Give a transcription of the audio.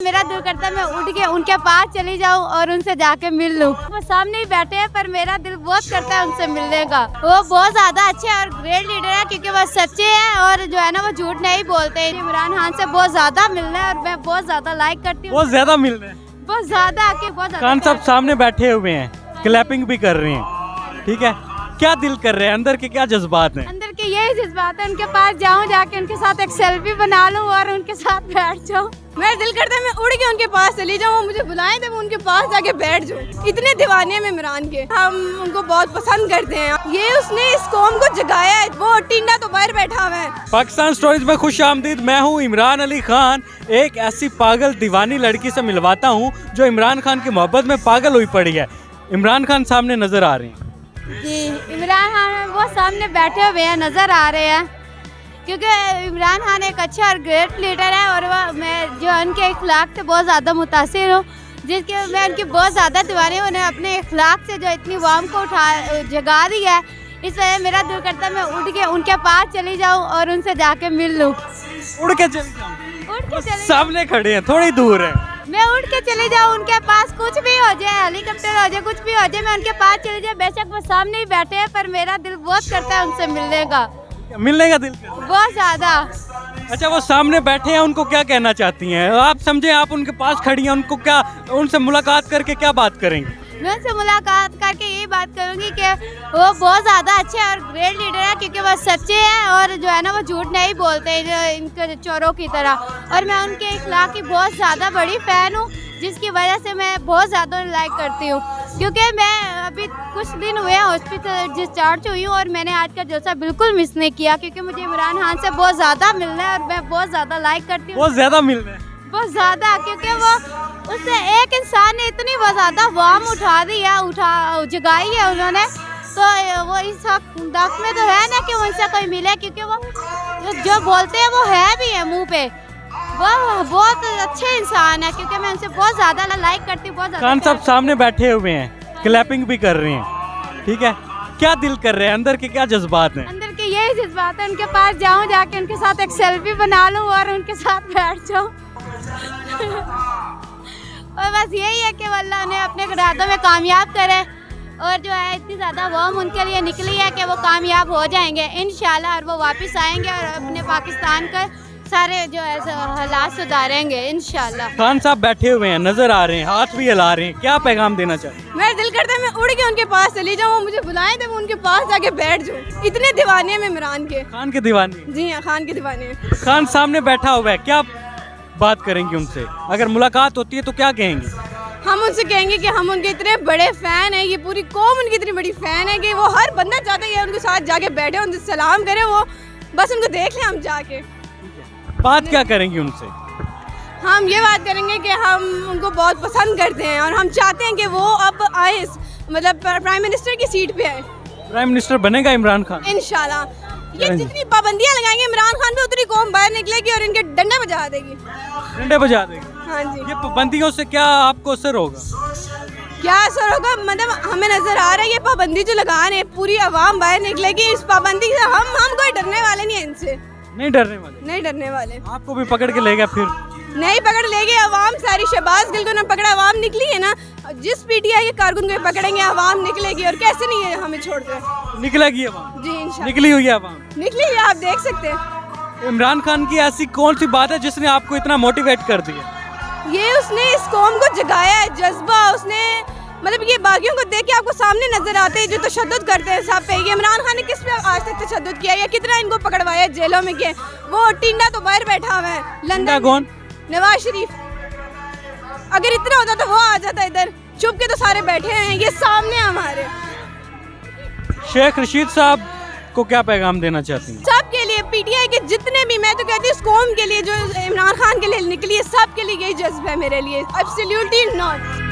मेरा दिल करता है मैं उठ के उनके पास चली जाऊं और उनसे जाके मिल लूं। वो सामने ही बैठे हैं पर मेरा दिल बहुत करता है उनसे मिलने का। वो बहुत ज्यादा अच्छे और ग्रेट लीडर है क्योंकि वो सच्चे हैं और जो है ना वो झूठ नहीं बोलते। इमरान खान से बहुत ज्यादा मिलना है और मैं बहुत ज्यादा लाइक करती हूँ। बहुत ज्यादा मिल रहे हैं, बहुत ज्यादा आके बहुत ज्यादा। खान साहब सामने बैठे हुए हैं, क्लैपिंग भी कर रहे हैं, ठीक है। क्या दिल कर रहे हैं, अंदर के क्या जज्बात हैं? अंदर के यही जज्बात है, उनके पास जाऊं, जाके उनके साथ एक सेल्फी बना लूं और उनके साथ बैठ जाऊं। मेरा दिल करता है मैं उड़ के उनके पास चली जाऊं, वो मुझे बुलाएं तो मैं उनके पास जाके बैठ जाऊं। इतने दीवाने हैं इमरान के, हम उनको बहुत पसंद करते हैं। ये उसने इस कौम को जगाया है, वो टिंडा तो बाहर बैठा हुआ है। पाकिस्तान स्टोरीज में खुश आमदीद। मैं हूँ इमरान अली खान। एक ऐसी पागल दीवानी लड़की से मिलवाता हूँ जो इमरान खान की मोहब्बत में पागल हुई पड़ी है। इमरान खान सामने नजर आ रहे हैं जी, इमरान खान वो सामने बैठे हुए हैं, नज़र आ रहे हैं क्योंकि इमरान खान एक अच्छा और ग्रेट लीडर है और वह मैं जो उनके अखलाक से बहुत ज़्यादा मुतासिर हूँ, जिसके मैं उनकी बहुत ज़्यादा दीवानी हूँ। उन्हें अपने अखलाक से जो इतनी वाम को जगा दी है, इस वजह मेरा दिल करता है मैं उठ के उनके पास चली जाऊँ और उनसे जाके मिल लूँ। उड़ के चले जाऊं, उठ के चले सामने खड़े हैं, थोड़ी दूर है। मैं उठ के चली जाऊँ उनके पास, कुछ भी हो जाए, हेलीकॉप्टर हो जाए, कुछ भी हो जाए, मैं उनके पास चली जाए। बेशक वो सामने ही बैठे हैं पर मेरा दिल बहुत करता है उनसे मिलने का, मिलने का दिल कर रहा है। बहुत ज़्यादा। अच्छा, वो सामने बैठे हैं, उनको क्या कहना चाहती हैं? आप समझे, आप उनके पास खड़ी हैं, उनको क्या, उनसे मुलाकात करके क्या बात करेंगे? मैं उनसे मुलाकात करके यही बात करूंगी कि वो बहुत ज़्यादा अच्छे और ग्रेट लीडर है क्योंकि वो सच्चे हैं और जो है ना वो झूठ नहीं बोलते जो इनके चोरों की तरह। और मैं उनके इखलाक की बहुत ज़्यादा बड़ी फ़ैन हूँ, जिसकी वजह से मैं बहुत ज़्यादा लाइक करती हूँ। क्योंकि मैं अभी कुछ दिन हुए हॉस्पिटल डिस्चार्ज हुई हूँ और मैंने आज का जलसा बिल्कुल मिस नहीं किया क्योंकि मुझे इमरान खान से बहुत ज़्यादा मिलना है और मैं बहुत ज़्यादा लाइक करती हूँ। बहुत ज्यादा मिल रहे हैं, बहुत ज़्यादा, क्योंकि वो उससे एक इंसान ने इतनी बहुत ज़्यादा वाम उठा दी है, जगाई है उन्होंने। तो वो इस हक में तो है ना कि उनसे कोई मिले, क्योंकि वो जो बोलते हैं वो है भी है मुंह पे। वो बहुत अच्छे इंसान है क्योंकि मैं उनसे बहुत ज़्यादा लाइक करती हूँ, बहुत ज़्यादा। खान साहब सामने बैठे हुए हैं, क्लैपिंग भी कर रहे हैं, ठीक है। क्या दिल कर रहे हैं, अंदर के क्या जज्बात हैं? अंदर के यही जज्बात है, उनके पास जाऊँ, जाके उनके साथ एक सेल्फी बना लूँ और उनके साथ बैठ जाऊँ। और बस यही है कि अल्लाह उन्हें अपने इरादों में कामयाब करे और जो है इतनी ज़्यादा वाम उनके लिए निकली है कि वो कामयाब हो जाएंगे इंशाल्लाह और वो वापस आएंगे और अपने पाकिस्तान का सारे जो है हालात सुधारेंगे इंशाल्लाह। खान साहब बैठे हुए हैं, नजर आ रहे हैं, हाथ भी हिला रहे हैं, क्या पैगाम देना चाहते हैं? मेरा दिल करता है मैं उड़ के उनके पास चली जाऊँ, वो मुझे बुलाएं तो मैं उनके पास जाके बैठ जाऊँ। इतने दीवाने हैं इमरान के। खान के दीवाने? जी हाँ, खान के दीवाने। खान सामने बैठा हुआ है, क्या बात करेंगे उनसे? अगर मुलाकात होती है तो क्या कहेंगे? हम उनसे कहेंगे कि हम उनके इतने बड़े फ़ैन हैं, ये पूरी कौम उनकी इतनी बड़ी फ़ैन है कि वो हर बंदा चाहता है उनके साथ जाके बैठे, उनसे सलाम करें, वो बस उनको देख लें हम जाके। बात क्या करेंगे उनसे? हम ये बात करेंगे कि हम उनको बहुत पसंद करते हैं और हम चाहते हैं कि वो अब आए, मतलब प्राइम मिनिस्टर की सीट पे आए। प्राइम मिनिस्टर बनेगा इमरान खान इंशाल्लाह। ये जितनी पाबंदियां लगाएंगे इमरान खान पे उतनी कौम बाहर निकलेगी और इनके डंडा बजा देगी, डंडे बजा देगी। हाँ जी। ये पाबंदियों से क्या आपको असर होगा? क्या असर होगा, मतलब हमें नजर आ रहा है ये पाबंदी जो लगा रहे हैं पूरी आवाम बाहर निकलेगी इस पाबंदी से। हम कोई डरने वाले नहीं है इनसे, नहीं डरने वाले? नहीं डरने वाले। आपको भी पकड़ के लेगा फिर? नहीं पकड़ लेंगे आवाम सारी। शहबाज गिल को ना पकड़ा, आवाम निकली है ना। जिस पीटीआई के कारकुन को पकड़ेंगे आवाम निकलेगी और कैसे नहीं है हमें छोड़ते। निकलेगी आवाम? जी इंशाल्लाह निकली हुई है आवाम, निकली है, आप देख सकते हैं। इमरान खान की ऐसी कौन सी बात है जिसने आपको इतना मोटिवेट कर दिया? ये उसने इस कौम को जगाया है, जज्बा उसने, मतलब ये बाकियों को देख के आपको सामने नजर आते हैं जो तशद्दुद करते हैं सब पे। ये इमरान खान ने किस पे आज तक तशद्दुद किया या कितना इनको पकड़वाया जेलों में किया? वो टिंडा तो बाहर बैठा हुआ है लंदन। कौन? नवाज शरीफ। अगर इतना होता तो वो आ जाता इधर, चुप के तो सारे बैठे हैं ये सामने हमारे। शेख रशीद साहब को क्या पैगाम देना चाहती हैं? सबके लिए, पीटीआई के जितने भी, मैं तो कहती हूँ इस कौम के लिए जो इमरान खान के लिए निकली है, सब के लिए यही जज्बा है मेरे लिए। Absolutely not.